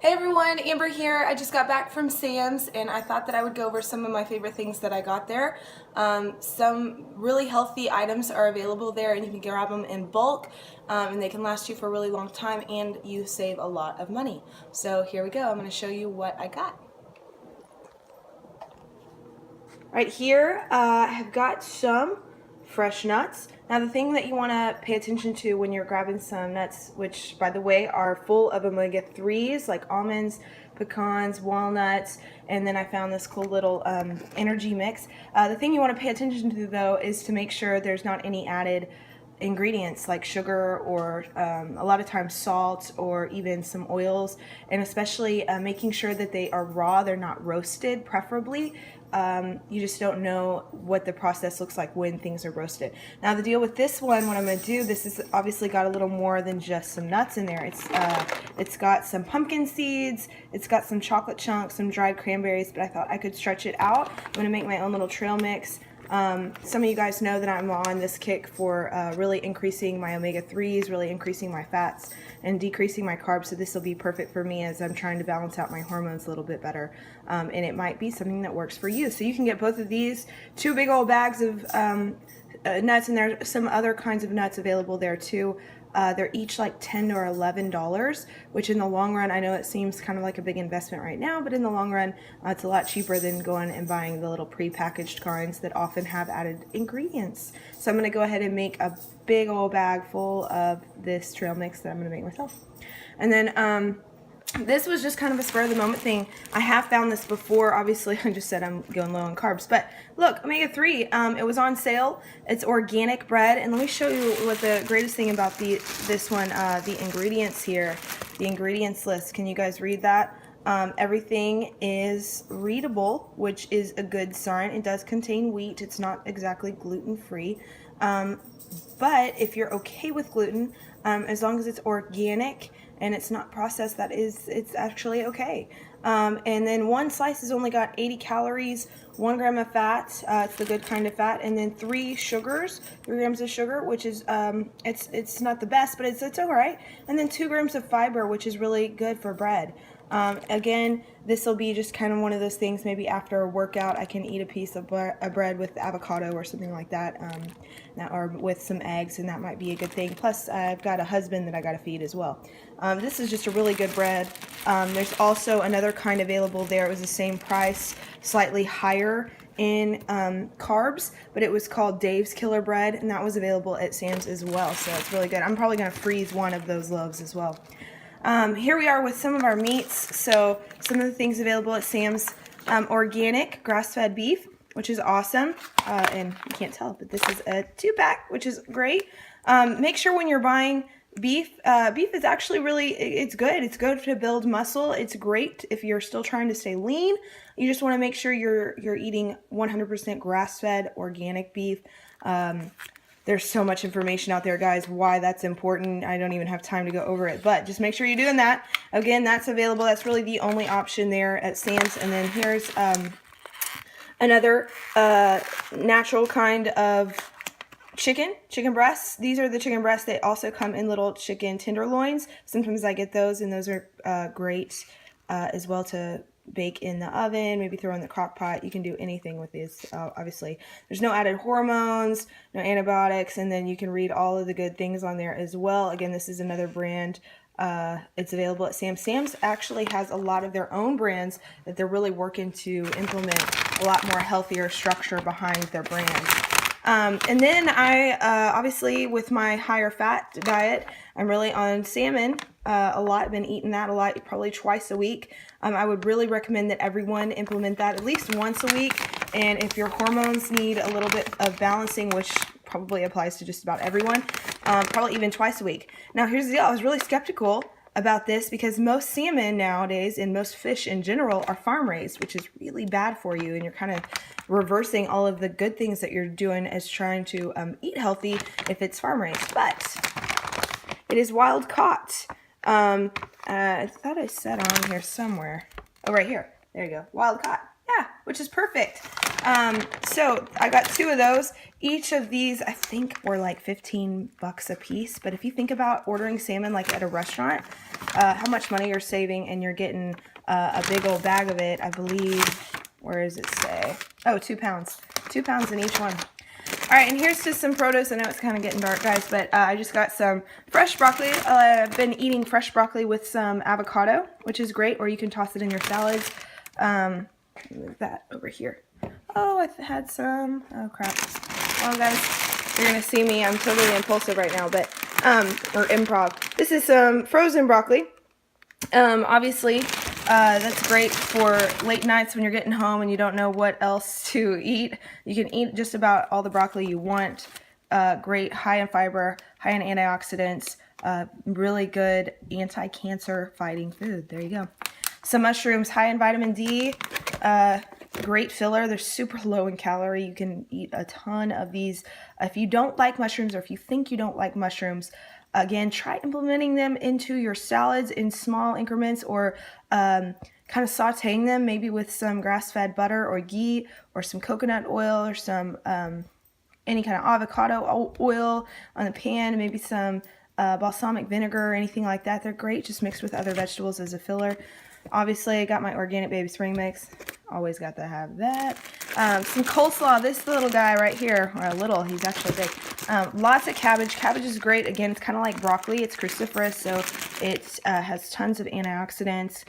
Hey everyone, Amber here. I just got back from Sam's and I thought that I would go over some of my favorite things that I got there. Some really healthy items are available there and you can grab them in bulk and they can last you for a really long time and you save a lot of money. So here we go. I'm going to show you what I got. Right here I have got some fresh nuts. Now the thing that you want to pay attention to when you're grabbing some nuts, which by the way are full of omega-3s like almonds, pecans, walnuts, and then I found this cool little energy mix. The thing you want to pay attention to though is to make sure there's not any added ingredients like sugar or a lot of times salt or even some oils, and especially making sure that they are raw, they're not roasted preferably. You just don't know what the process looks like when things are roasted. Now the deal with this one, what I'm going to do, this is obviously got a little more than just some nuts in there. It's got some pumpkin seeds, it's got some chocolate chunks, some dried cranberries, but I thought I could stretch it out. I'm going to make my own little trail mix. Some of you guys know that I'm on this kick for really increasing my omega-3s, really increasing my fats, and decreasing my carbs, so this will be perfect for me as I'm trying to balance out my hormones a little bit better, and it might be something that works for you. So you can get both of these, 2 big old bags of nuts, and there's some other kinds of nuts available there too. They're each like $10 or $11, which in the long run, I know it seems kind of like a big investment right now, but in the long run, it's a lot cheaper than going and buying the little pre-packaged kinds that often have added ingredients. So I'm going to go ahead and make a big old bag full of this trail mix that I'm going to make myself. And then this was just kind of a spur of the moment thing. I have found this before. Obviously, I just said I'm going low on carbs, but look, omega-3. It was on sale. It's organic bread, and let me show you what the greatest thing about this one. The ingredients here, the ingredients list. Can you guys read that? Everything is readable, which is a good sign. It does contain wheat. It's not exactly gluten-free, but if you're okay with gluten, as long as it's organic and it's not processed, it's actually okay. And then one slice has only got 80 calories, 1 gram of fat, it's the good kind of fat, and then 3 grams of sugar, which is it's not the best, but it's all right. And then 2 grams of fiber, which is really good for bread. Again, this will be just kind of one of those things, maybe after a workout I can eat a piece of bread with avocado or something like that, or with some eggs, and that might be a good thing. Plus I've got a husband that I got to feed as well. This is just a really good bread. There's also another kind available there. It was the same price, slightly higher in carbs, but it was called Dave's Killer Bread, and that was available at Sam's as well, so it's really good. I'm probably going to freeze one of those loaves as well. Here we are with some of our meats. So some of the things available at Sam's: organic grass-fed beef, which is awesome, and you can't tell, but this is a 2-pack, which is great. Make sure when you're buying beef, beef is actually it's good. It's good to build muscle. It's great if you're still trying to stay lean. You just want to make sure you're eating 100% grass-fed organic beef. There's so much information out there, guys, why that's important. I don't even have time to go over it, but just make sure you're doing that. Again, that's available. That's really the only option there at Sam's. And then here's another natural kind of chicken breasts. These are the chicken breasts. They also come in little chicken tenderloins. Sometimes I get those, and those are great as well to bake in the oven, maybe throw in the crock pot. You can do anything with these. Obviously, there's no added hormones, no antibiotics, and then you can read all of the good things on there as well. Again, this is another brand. It's available at Sam's. Sam's actually has a lot of their own brands that they're really working to implement a lot more healthier structure behind their brands. And then I, obviously with my higher fat diet, I'm really on salmon a lot. I've been eating that a lot, probably twice a week. I would really recommend that everyone implement that at least once a week. And if your hormones need a little bit of balancing, which probably applies to just about everyone, probably even twice a week. Now here's the deal. I was really skeptical about this because most salmon nowadays and most fish in general are farm raised, which is really bad for you, and you're kind of reversing all of the good things that you're doing as trying to eat healthy if it's farm raised. But it is wild caught. I thought I said on here somewhere. Oh, right here. There you go. Wild caught. Yeah, which is perfect. So I got 2 of those. Each of these, I think, were like 15 bucks a piece. But if you think about ordering salmon like at a restaurant, how much money you're saving, and you're getting a big old bag of it, I believe. Where does it say? Oh, 2 pounds. 2 pounds in each one. All right, and here's just some produce. I know it's kind of getting dark, guys, but I just got some fresh broccoli. I've been eating fresh broccoli with some avocado, which is great, or you can toss it in your salads. Move that over here. Oh, I had some. Oh, crap. Well, guys, you're going to see me. I'm totally impulsive right now, but, or improv. This is some frozen broccoli. Obviously, that's great for late nights when you're getting home and you don't know what else to eat. You can eat just about all the broccoli you want. Great, high in fiber, high in antioxidants, really good anti-cancer fighting food. There you go. Some mushrooms, high in vitamin D, great filler. They're super low in calorie. You can eat a ton of these. If you don't like mushrooms, or if you think you don't like mushrooms, again, try implementing them into your salads in small increments, or kind of sauteing them maybe with some grass-fed butter or ghee, or some coconut oil, or some any kind of avocado oil on the pan, maybe some balsamic vinegar or anything like that. They're great just mixed with other vegetables as a filler. Obviously, I got my organic baby spring mix. Always got to have that. Some coleslaw. This little guy right here, or a little, he's actually big. Lots of cabbage. Cabbage is great. Again, it's kind of like broccoli. It's cruciferous, so it has tons of antioxidants.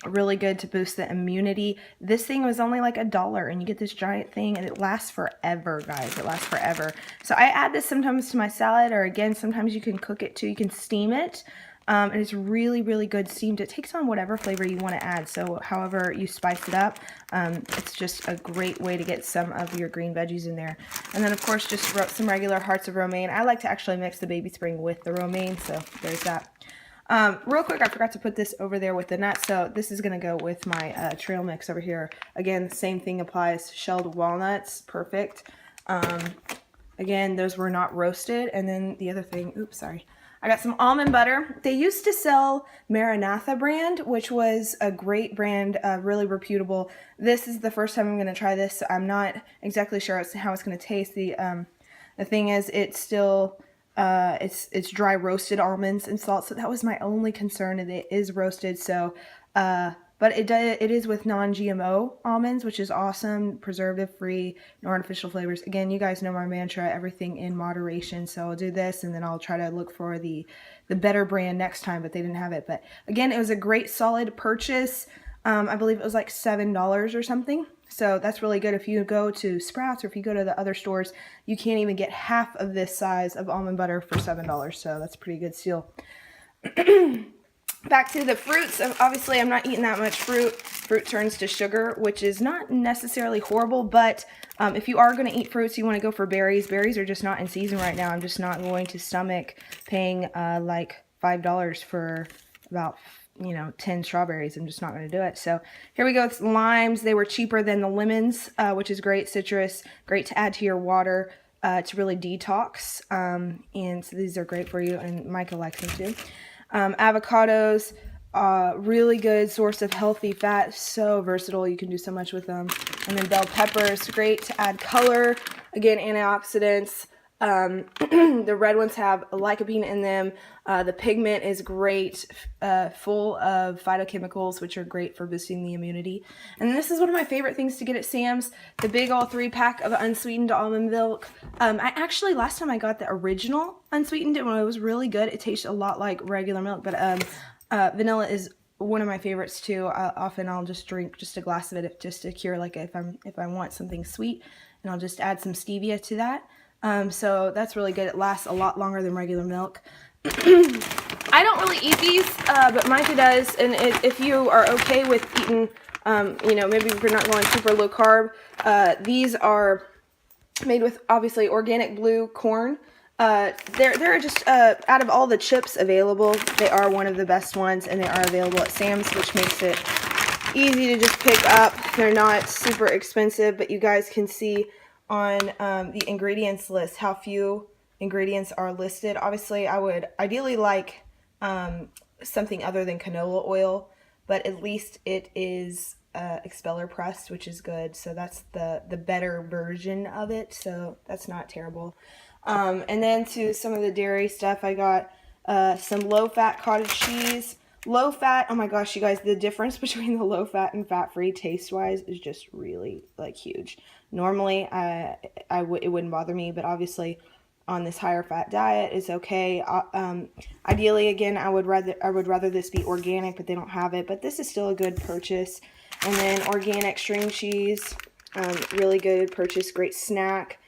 Really good to boost the immunity. This thing was only like $1, and you get this giant thing, and it lasts forever, guys. It lasts forever. So I add this sometimes to my salad, or again, sometimes you can cook it too. You can steam it. And it's really, really good steamed. It takes on whatever flavor you want to add. So however you spice it up, it's just a great way to get some of your green veggies in there. And then, of course, just some regular hearts of romaine. I like to actually mix the baby spring with the romaine, so there's that. Real quick, I forgot to put this over there with the nuts, so this is going to go with my trail mix over here. Again, the same thing applies. Shelled walnuts, perfect. Again, those were not roasted. And then the other thing, oops, sorry. I got some almond butter. They used to sell Maranatha brand, which was a great brand, really reputable. This is the first time I'm going to try this. So I'm not exactly sure how it's going to taste. The thing is, it's still it's dry roasted almonds and salt. So that was my only concern, and it is roasted. So but it is with non-GMO almonds, which is awesome, preservative-free, no artificial flavors. Again, you guys know my mantra, everything in moderation. So I'll do this, and then I'll try to look for the better brand next time, but they didn't have it. But again, it was a great, solid purchase. I believe it was like $7 or something. So that's really good. If you go to Sprouts, or if you go to the other stores, you can't even get half of this size of almond butter for $7. So that's a pretty good steal. Back to the fruits. Obviously, I'm not eating that much fruit. Fruit turns to sugar, which is not necessarily horrible, but if you are going to eat fruits, you want to go for berries. Berries are just not in season right now. I'm just not going to stomach paying like $5 for about 10 strawberries. I'm just not going to do it. So here we go. It's limes. They were cheaper than the lemons, which is great. Citrus, great to add to your water to really detox. And so these are great for you, and Micah likes them too. Avocados, really good source of healthy fat, so versatile, you can do so much with them. And then bell peppers, great to add color, again, antioxidants. The red ones have lycopene in them. The pigment is great, full of phytochemicals, which are great for boosting the immunity. And this is one of my favorite things to get at Sam's, the big all 3-pack of unsweetened almond milk. I actually, last time I got the original unsweetened, and it was really good. It tastes a lot like regular milk, but vanilla is one of my favorites too. Often I'll just drink just a glass of it just to cure, like if I want something sweet, and I'll just add some stevia to that. So that's really good. It lasts a lot longer than regular milk. I don't really eat these, but Micah does. And if you are okay with eating, maybe if you're not going super low carb, these are made with obviously organic blue corn. They're just, out of all the chips available, they are one of the best ones, and they are available at Sam's, which makes it easy to just pick up. They're not super expensive, but you guys can see on the ingredients list how few ingredients are listed. Obviously, I would ideally like something other than canola oil, but at least it is expeller pressed, which is good. So that's the better version of it. So that's not terrible. And then to some of the dairy stuff, I got some low-fat cottage cheese. Low fat, oh my gosh, you guys, the difference between the low fat and fat free taste wise is just really like huge. Normally, it wouldn't bother me, but obviously on this higher fat diet, it's okay. Ideally, again, I would rather this be organic, but they don't have it. But this is still a good purchase. And then organic string cheese, really good purchase, great snack.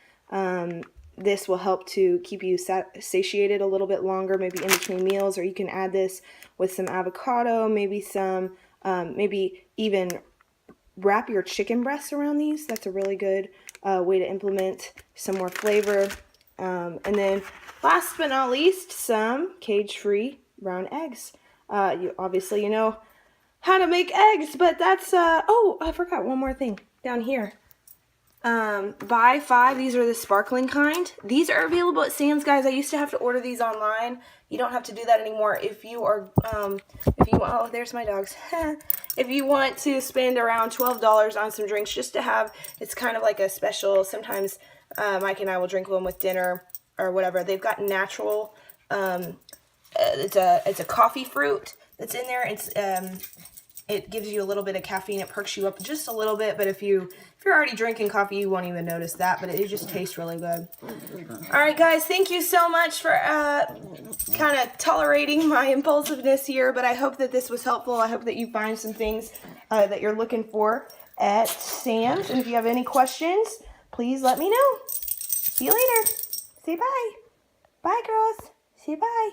This will help to keep you satiated a little bit longer, maybe in between meals, or you can add this with some avocado, maybe some, maybe even wrap your chicken breasts around these. That's a really good way to implement some more flavor. And then last but not least, some cage-free brown eggs. Obviously, you know how to make eggs, but that's, oh, I forgot one more thing down here. Buy 5. These are the sparkling kind. These are available at Sam's, guys. I used to have to order these online. You don't have to do that anymore. If you are, oh, there's my dogs. If you want to spend around $12 on some drinks just to have, it's kind of like a special. Sometimes Mike and I will drink one with dinner or whatever. They've got natural. It's a coffee fruit that's in there. It gives you a little bit of caffeine. It perks you up just a little bit, but if you're already drinking coffee, you won't even notice that, but it just tastes really good. All right, guys, thank you so much for kind of tolerating my impulsiveness here, but I hope that this was helpful. I hope that you find some things that you're looking for at Sam's, and if you have any questions, please let me know. See you later. Say bye. Bye, girls. Say bye.